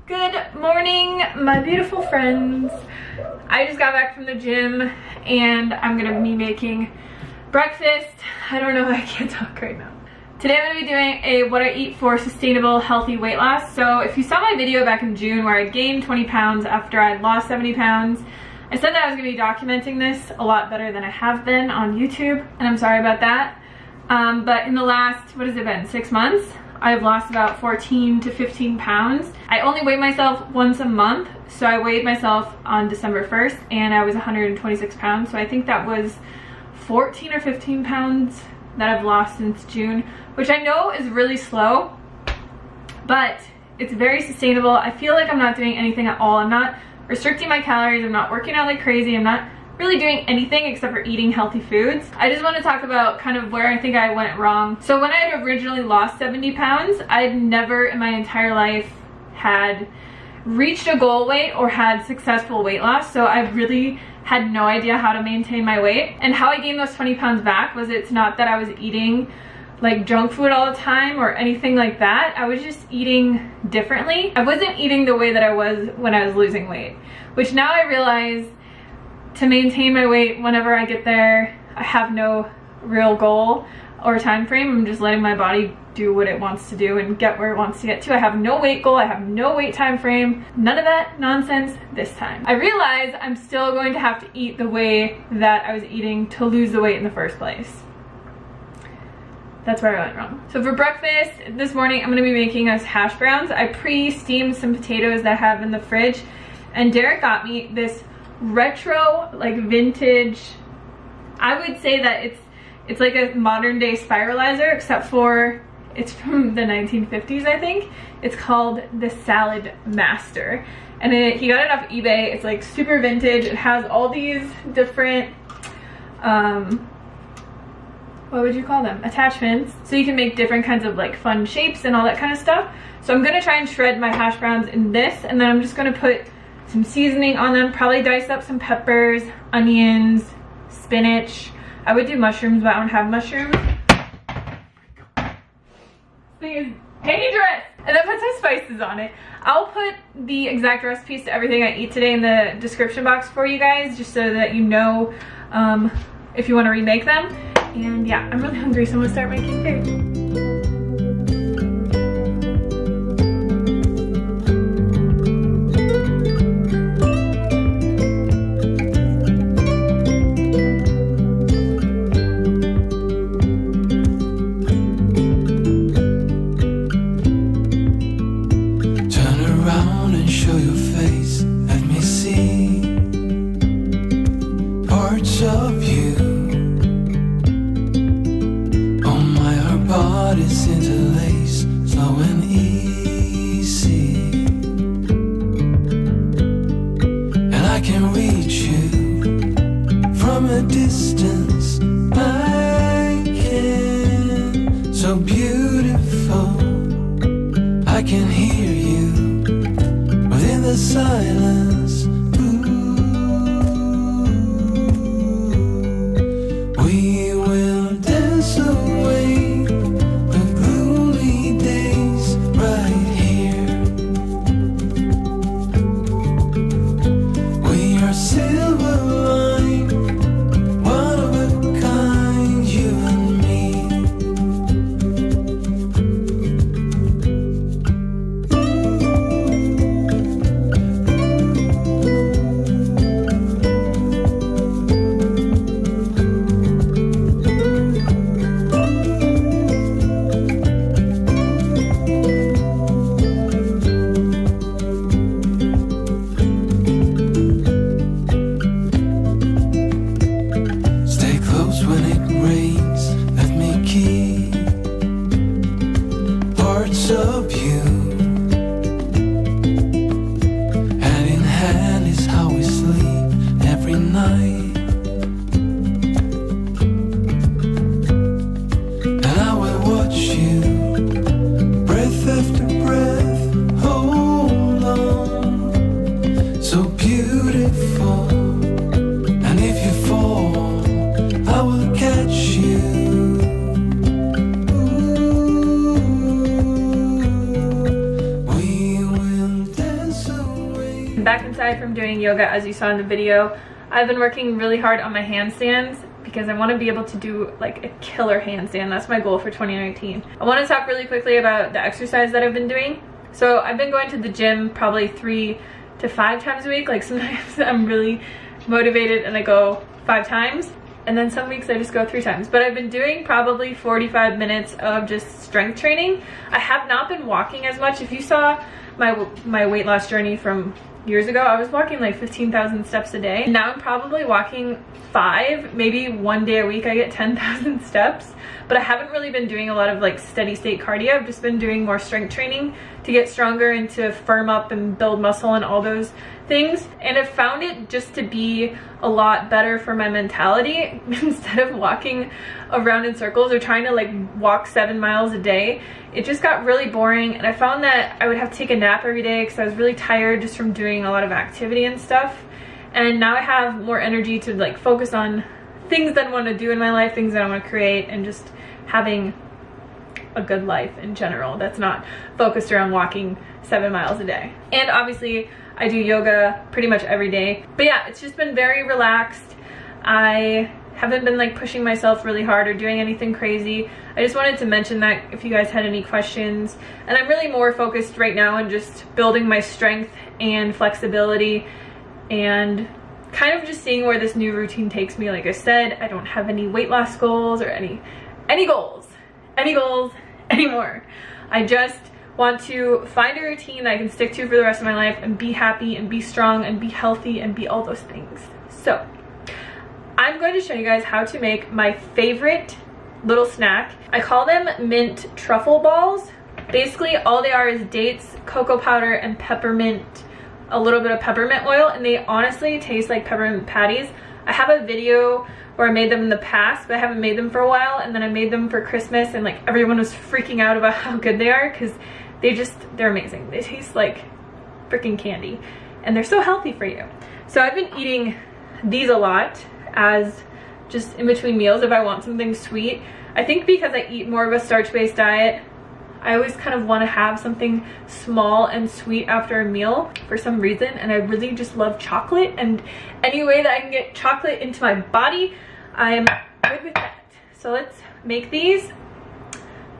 Good morning, my beautiful friends. I just got back from the gym and I'm gonna be making breakfast. I don't know, I can't talk right now. Today I'm gonna be doing a what I eat for sustainable healthy weight loss. So if you saw my video back in June where I gained 20 pounds after I lost 70 pounds, I said that I was gonna be documenting this a lot better than I have been on YouTube, and I'm sorry about that. But in the last, what has it been, 6 months? I've lost about 14 to 15 pounds. I only weigh myself once a month. So I weighed myself on December 1st and I was 126 pounds. So I think that was 14 or 15 pounds that I've lost since June, which I know is really slow, but it's very sustainable. I feel like I'm not doing anything at all. I'm not restricting my calories. I'm not working out like crazy. I'm not really doing anything except for eating healthy foods. I just want to talk about kind of where I think I went wrong. So when I had originally lost 70 pounds, I'd never in my entire life had reached a goal weight or had successful weight loss. So I really had no idea how to maintain my weight. And how I gained those 20 pounds back was, it's not that I was eating like junk food all the time or anything like that. I was just eating differently. I wasn't eating the way that I was when I was losing weight, which now I realize to maintain my weight whenever I get there, I have no real goal or time frame. I'm just letting my body do what it wants to do and get where it wants to get to. I have no weight goal, I have no weight time frame, none of that nonsense this time. I realize I'm still going to have to eat the way that I was eating to lose the weight in the first place. That's where I went wrong. So for breakfast this morning, I'm gonna be making us hash browns. I pre-steamed some potatoes that I have in the fridge, and Derek got me this retro, like vintage, I would say that it's like a modern day spiralizer, except for it's from the 1950s, I think. It's called the Salad Master, and he got it off eBay. It's like super vintage. It has all these different what would you call them, attachments, so you can make different kinds of like fun shapes and all that kind of stuff. So I'm gonna try and shred my hash browns in this, and then I'm just gonna put some seasoning on them, probably dice up some peppers, onions, spinach. I would do mushrooms, but I don't have mushrooms. This thing is dangerous! And then put some spices on it. I'll put the exact recipes to everything I eat today in the description box for you guys, just so that you know if you want to remake them. And yeah, I'm really hungry, so I'm gonna start making food. back inside from doing yoga, as you saw in the video. I've been working really hard on my handstands because I want to be able to do like a killer handstand. That's my goal for 2019. I want to talk really quickly about the exercise that I've been doing. So I've been going to the gym probably 3 to 5 times a week. Like sometimes I'm really motivated and I go 5 times, and then some weeks I just go 3 times. But I've been doing probably 45 minutes of just strength training. I have not been walking as much. If you saw my weight loss journey from years ago, I was walking like 15,000 steps a day. Now I'm probably walking 5, maybe 1 day a week I get 10,000 steps. But I haven't really been doing a lot of like steady state cardio. I've just been doing more strength training to get stronger and to firm up and build muscle and all those things. And I've found it just to be a lot better for my mentality. Instead of walking around in circles or trying to like walk 7 miles a day, it just got really boring. And I found that I would have to take a nap every day because I was really tired just from doing a lot of activity and stuff. And now I have more energy to like focus on things that I want to do in my life, things that I want to create, and just having a good life in general that's not focused around walking 7 miles a day. And obviously I do yoga pretty much every day. But yeah, it's just been very relaxed. I haven't been like pushing myself really hard or doing anything crazy. I just wanted to mention that if you guys had any questions. And I'm really more focused right now on just building my strength and flexibility and kind of just seeing where this new routine takes me. Like I said, I don't have any weight loss goals or any goals anymore. I just want to find a routine that I can stick to for the rest of my life and be happy and be strong and be healthy and be all those things. So I'm going to show you guys how to make my favorite little snack. I call them mint truffle balls. Basically all they are is dates, cocoa powder, and peppermint, a little bit of peppermint oil, and they honestly taste like peppermint patties. I have a video where I made them in the past, but I haven't made them for a while, and then I made them for Christmas, and like everyone was freaking out about how good they are because they're amazing. They taste like freaking candy and they're so healthy for you. So I've been eating these a lot as just in between meals if I want something sweet. I think because I eat more of a starch-based diet, I always kind of want to have something small and sweet after a meal for some reason, and I really just love chocolate, and any way that I can get chocolate into my body, I'm good with that. So let's make these.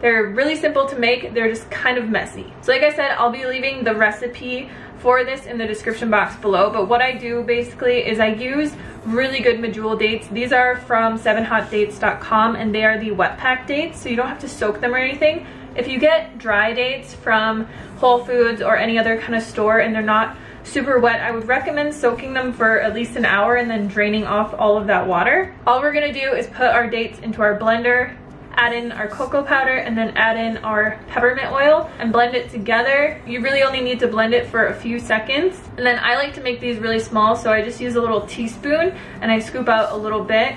They're really simple to make, they're just kind of messy. So like I said, I'll be leaving the recipe for this in the description box below, but what I do basically is I use really good medjool dates. These are from 7hotdates.com, and they are the wet pack dates, so you don't have to soak them or anything. If you get dry dates from Whole Foods or any other kind of store and they're not super wet, I would recommend soaking them for at least an hour and then draining off all of that water. All we're gonna do is put our dates into our blender, add in our cocoa powder, and then add in our peppermint oil and blend it together. You really only need to blend it for a few seconds. And then I like to make these really small, so I just use a little teaspoon and I scoop out a little bit.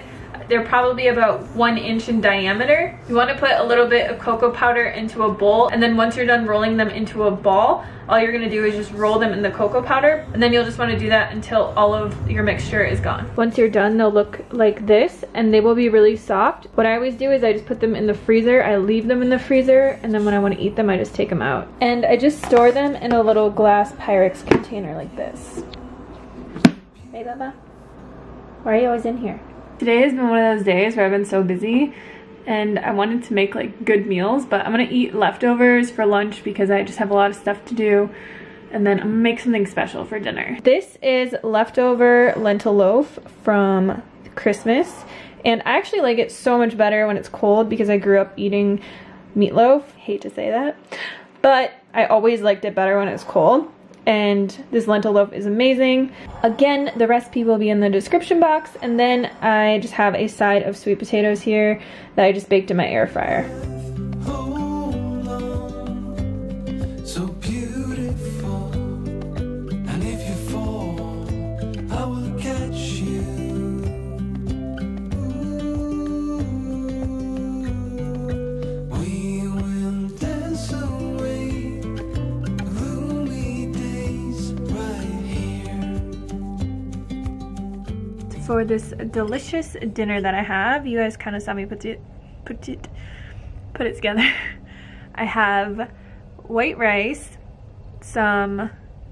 They're probably about 1 inch in diameter. You want to put a little bit of cocoa powder into a bowl, and then once you're done rolling them into a ball, all you're going to do is just roll them in the cocoa powder, and then you'll just want to do that until all of your mixture is gone. Once you're done, they'll look like this, and they will be really soft. What I always do is I just put them in the freezer. I leave them in the freezer, and then when I want to eat them, I just take them out. And I just store them in a little glass Pyrex container like this. Hey, Baba. Why are you always in here? Today has been one of those days where I've been so busy and I wanted to make like good meals, but I'm gonna eat leftovers for lunch because I just have a lot of stuff to do, and then I'm gonna make something special for dinner. This is leftover lentil loaf from Christmas, and I actually like it so much better when it's cold because I grew up eating meatloaf. Hate to say that, but I always liked it better when it's cold. And this lentil loaf is amazing. Again, the recipe will be in the description box, and then I just have a side of sweet potatoes here that I just baked in my air fryer. So beautiful, and if you fall, I will catch you. We will dance away gloomy days right here. For this delicious dinner that I have, you guys kind of saw me put it together. I have white rice, some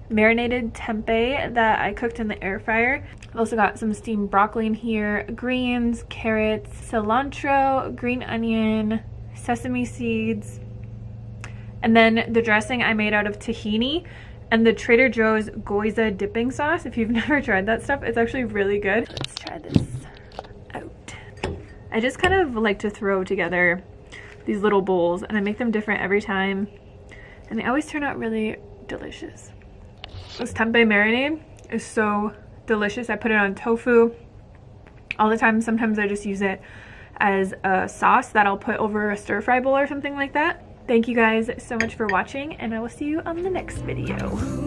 marinated tempeh that I cooked in the air fryer. I've also got some steamed broccoli in here, greens, carrots, cilantro, green onion, sesame seeds, and then the dressing I made out of tahini and the Trader Joe's Goiza dipping sauce. If you've never tried that stuff, it's actually really good. Let's try this out. I just kind of like to throw together these little bowls, and I make them different every time, and they always turn out really delicious. This tempeh marinade is so delicious. I put it on tofu all the time. Sometimes I just use it as a sauce that I'll put over a stir-fry bowl or something like that. Thank you guys so much for watching, and I will see you on the next video.